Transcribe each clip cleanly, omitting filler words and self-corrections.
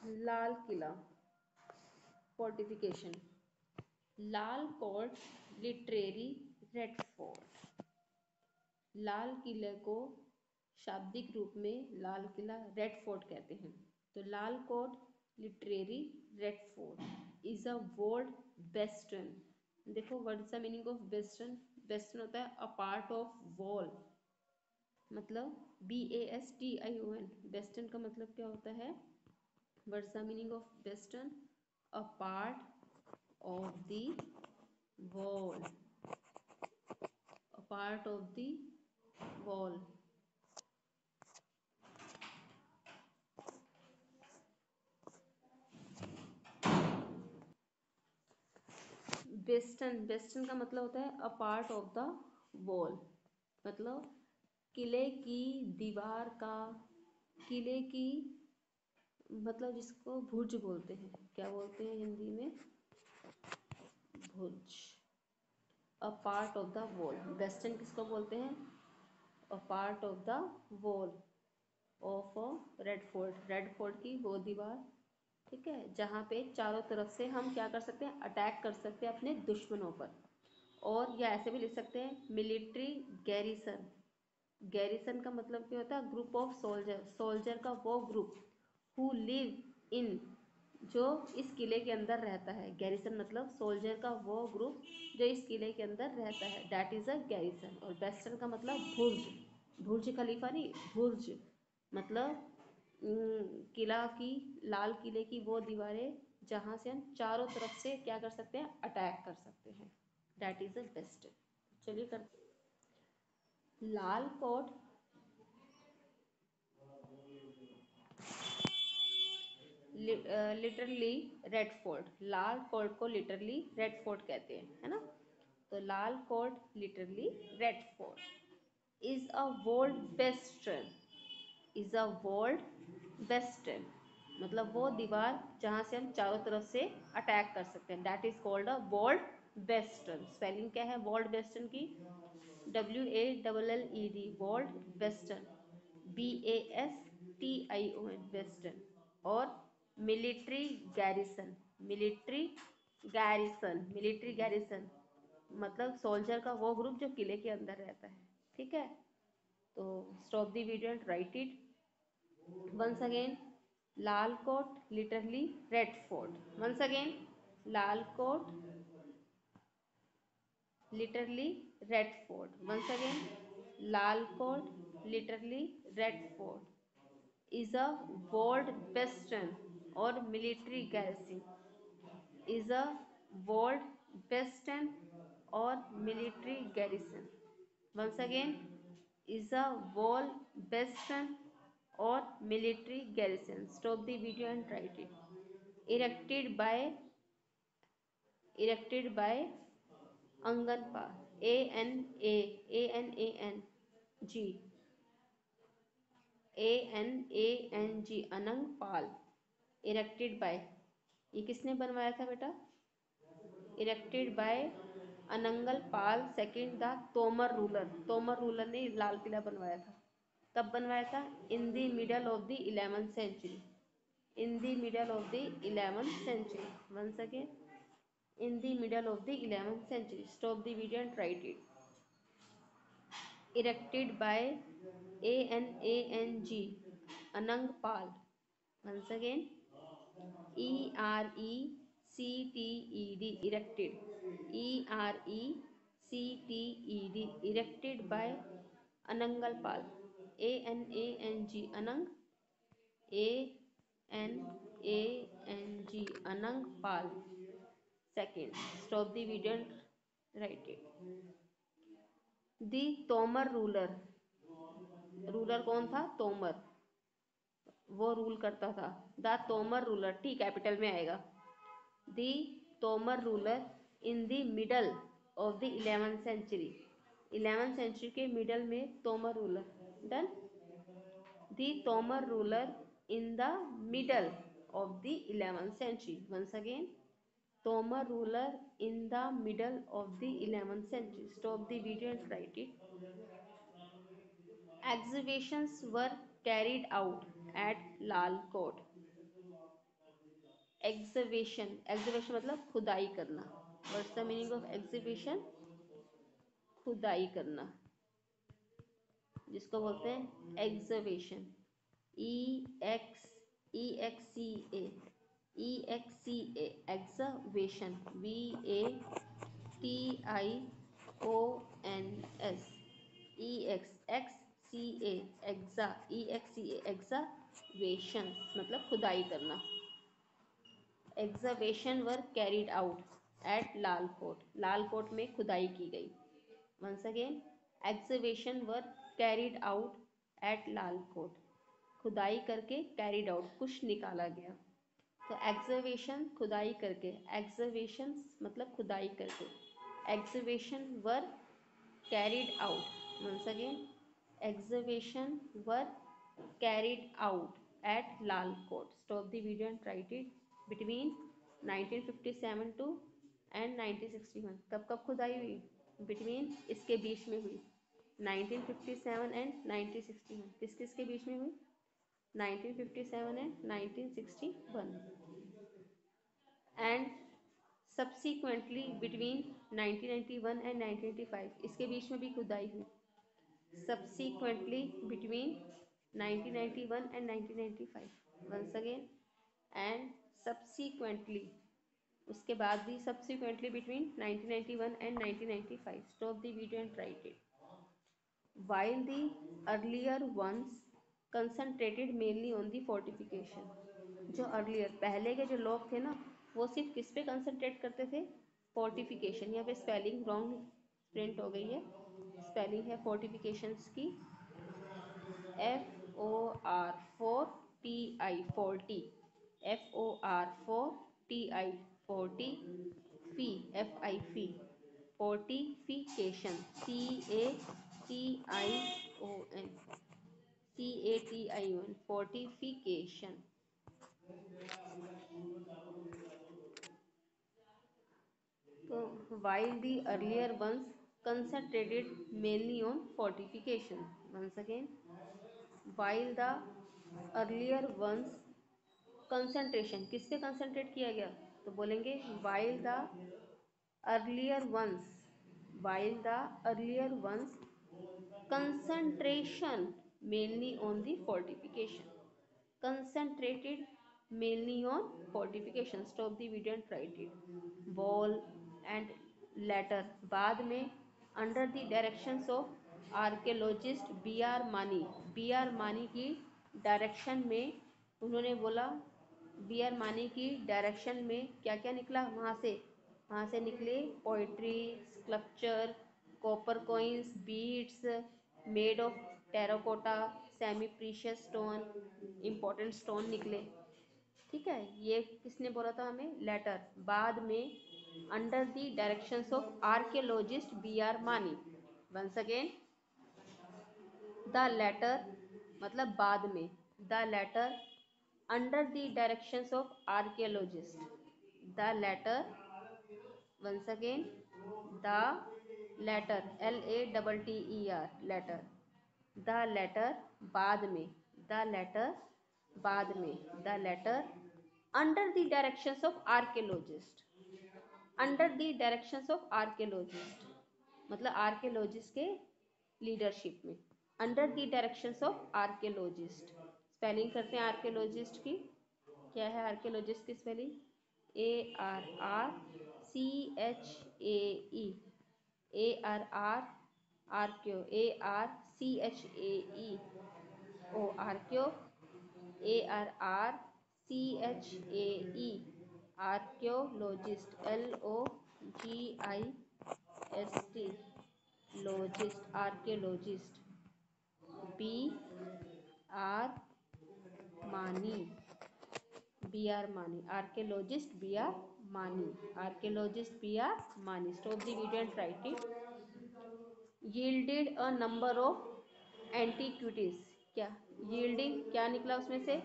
Lal Qila fortification. लाल Kot literally red fort. लाल किले को शाब्दिक रूप में लाल किला रेड फोर्ट कहते हैं। तो Lal Kot literally red fort is a world western. देखो what is the meaning of western. Western होता है अ पार्ट ऑफ वॉल, मतलब BASTION। वेस्टर्न का मतलब क्या होता है? What is the meaning of western? A part of the wall, a part of the wall. Western, western का मतलब होता है a part of the wall, मतलब किले की दीवार का, किले की, मतलब जिसको भुज बोलते हैं। क्या बोलते हैं हिंदी में? भुज। A part of the wall. वेस्टर्न किसको बोलते हैं? A part of the wall of a red fort. Red fort की वो दीवार, ठीक है, जहाँ पे चारों तरफ से हम क्या कर सकते हैं? अटैक कर सकते हैं अपने दुश्मनों पर। और या ऐसे भी लिख सकते हैं मिलिट्री गैरिसन। गैरिसन का मतलब क्या होता है? Group of soldier. सोल्जर का वो ग्रुप हु लिव इन, जो इस किले के अंदर रहता है। गैरिसन मतलब सोल्जर का वो ग्रुप जो इस किले के अंदर रहता है, दैट इज अ गैरिसन। और वेस्टर्न का मतलब बुर्ज। बुर्ज खलीफा नहीं, बुर्ज मतलब किला की, लाल किले की वो दीवारें जहाँ से हम चारों तरफ से क्या कर सकते हैं? अटैक कर सकते हैं, दैट इज द बेस्ट। चलिए करते। Lal Kot literally red fort. Lal Kot को लिटरली रेड फोर्ट कहते हैं, है ना? तो Lal Kot literally red fort is a world western, is a world western, मतलब वो दीवार जहाँ से हम चारों तरफ से अटैक कर सकते हैं, that is called a world western. Spelling क्या है वर्ल्ड वेस्टर्न की? WALLED, world western. BASTION, western. और military garrison, military garrison, military garrison मतलब सोल्जर का वो ग्रुप जो किले के अंदर रहता है, ठीक है? तो stop the video and right it once again. Lal coat literally red fort। once again, Lal coat literally red fort। once again, Lal coat literally red fort is a world western or military garrison, is a world western or military garrison। once again, is a wall western or military garrison। Stop the video and write it. Erected by, erected by Anganpa, ANANG, ANANG, अनंग पाल। Erected bye, ये किसने बनवाया था बेटा? Erected by Anangpal second the Tomar ruler. Tomar ruler ने लाल किला बनवाया था। कब बनवाया था? In the middle of the 11th century. In the middle of the 11th century. Once again, in the middle of the 11th century। Stop the video and write it. Erected by ANANG, Anang Pal। Once again, ERECTED, erected, ERECTED, erected by Anangal Pal, ANANG, Anang, ANANG, Anang Pal second। Stop the video and write it. The Tomar ruler, ruler कौन था? तोमर, वो rule करता था। The Tomar ruler, T capital में आएगा। The Tomar ruler in the middle of the 11th century. 11th century के मिडल में Tomar ruler. Done. The Tomar ruler in the middle of the 11th century। once again, Tomar ruler in the middle of the 11th century। Stop the video and write it. Exhibitions were carried out at Lal Court। Excavation, excavation मतलब खुदाई करना। What's the meaning of excavation? खुदाई करना, जिसको बोलते हैं excavation. E X C A, E X C A, excavation, VATIONS, EXXCA, exca, EXCA, excavation मतलब खुदाई करना। Excavation were carried out at Lal fort, Lal fort में खुदाई की गई। Once again, excavation were carried out at Lal fort, खुदाई करके कैरिड आउट कुछ निकाला गया। तो एग्जावेशन खुदाई करके, एग्जावेशन मतलब खुदाई करके, एग्जावेशन वर carried out, once again, exhibition were carried out at Lal Fort. Stop the video and write it. Between 1957 to and 1961, कब कब खुदाई हुई? Between, इसके बीच में हुई, 1957 and 1961, किस किस के बीच में हुई? 1957 and 1961, and subsequently between 1991 and 1995, इसके बीच में भी खुदाई हुई। Subsequently between 1991 and 1995, once again, and subsequently, उसके बाद भी subsequently between 1991 and 1995. Stop the video and write it. While the earlier ones concentrated mainly on the fortification, जो अर्लियर पहले के जो लोग थे ना, वो सिर्फ किस पे कंसंट्रेट करते थे? फोर्टिफिकेशन। यहाँ पे स्पेलिंग रॉन्ग प्रिंट हो गई है, स्पेलिंग है फोर्टिफिकेशंस की FOR 4TI 40, FOR 4TI 40, fee FI fortification CATION fortification। तो while the earlier ones concentrated mainly on fortification, once again, while the earlier ones concentration, किस पे कंसंट्रेट किया गया? तो बोलेंगे while the earlier ones, while the earlier ones concentration mainly on the fortification, concentrated mainly on fortification. Stop the video and write it. Wall and latter, बाद में, under the directions of archaeologist B.R. मानी, B.R. मानी की direction में उन्होंने बोला, B.R. मानी की डायरेक्शन में क्या क्या निकला वहाँ से निकले poetry, sculpture, copper coins, beads made of terracotta, semi precious stone, important stone निकले। ठीक है, ये किसने बोला था हमें? लेटर, बाद में, under the directions of archaeologist B.R. Mani. Once again, the latter मतलब बाद में, the latter under the directions of archaeologist, the latter, once again, the latter, LATTER, latter, the latter बाद में, द लेटर बाद में, the latter under the directions of archaeologist, under the directions of archaeologist मतलब archaeologist के leadership में, under the directions of archaeologist. Spelling करते हैं archaeologist की, क्या है आर्कियोलॉजिस्ट की spelling? ARRCHAE, ARR, आर्क्यो, ARCHAE, आर्क्यो, ARRCHAE, archaeologist, LOGIST, लॉजिस्ट, आर्कियोलॉजिस्ट। B.R. मानी, B.R. मानी, आर्कियोलॉजिस्ट B.R. मानी, आर्कियोलॉजिस्ट B.R. मानी। Stop the video and right it. yielded a number of antiquities, क्या yielding क्या निकला उसमें से?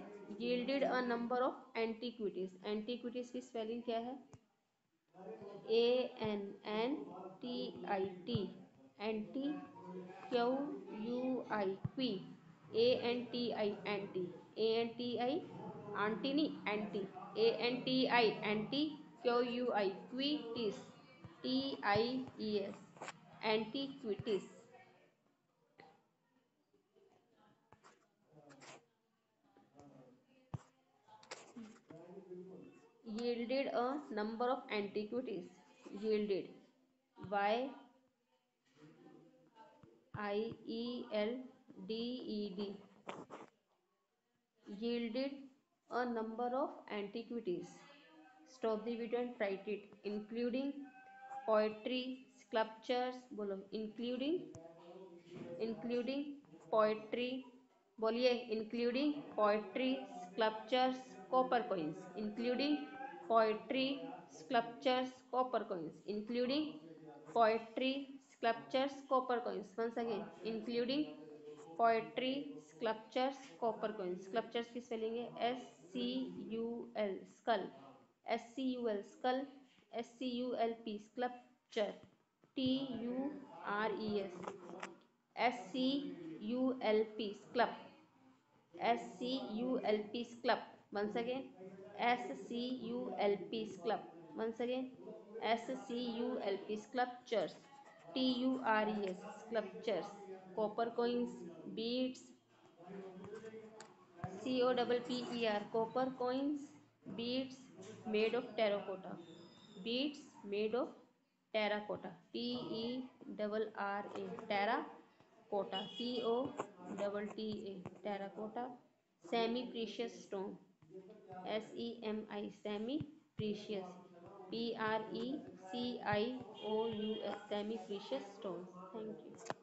yielded a number of antiquities, antiquities की स्पेलिंग क्या है? ANNTIT, anti, QUI, ANTI, anti, ANTI, aunty नहीं, anti, ANTI, anti, QUI, quities, TIES, antiquities. Yielded a number of antiquities. Yielded, YIELDED, yielded a number of antiquities. Stop the video and write it. Including poetry, sculptures, बोलो, including poetry, बोलिए, including poetry, sculptures, copper coins, including poetry, sculptures, copper coins, including poetry, sculptures, copper coins. Once again, including poetry, sculptures, copper coins. Sculptures की spelling है SCUL, skull, SCUL, skull, SCULP, sculpture, TURES, SCULP, club, SCULP, club. Once again, SCULP, club. Once again, SCULP, sculptures, TURES, sculptures, copper coins, beads, COPPER, copper coins, beads made of terracotta, beads made of terracotta, TERRA, terracotta, COTTA, terracotta, semi precious stone, SEMI, semi precious, PRECIOUS, semi precious stones. Thank you.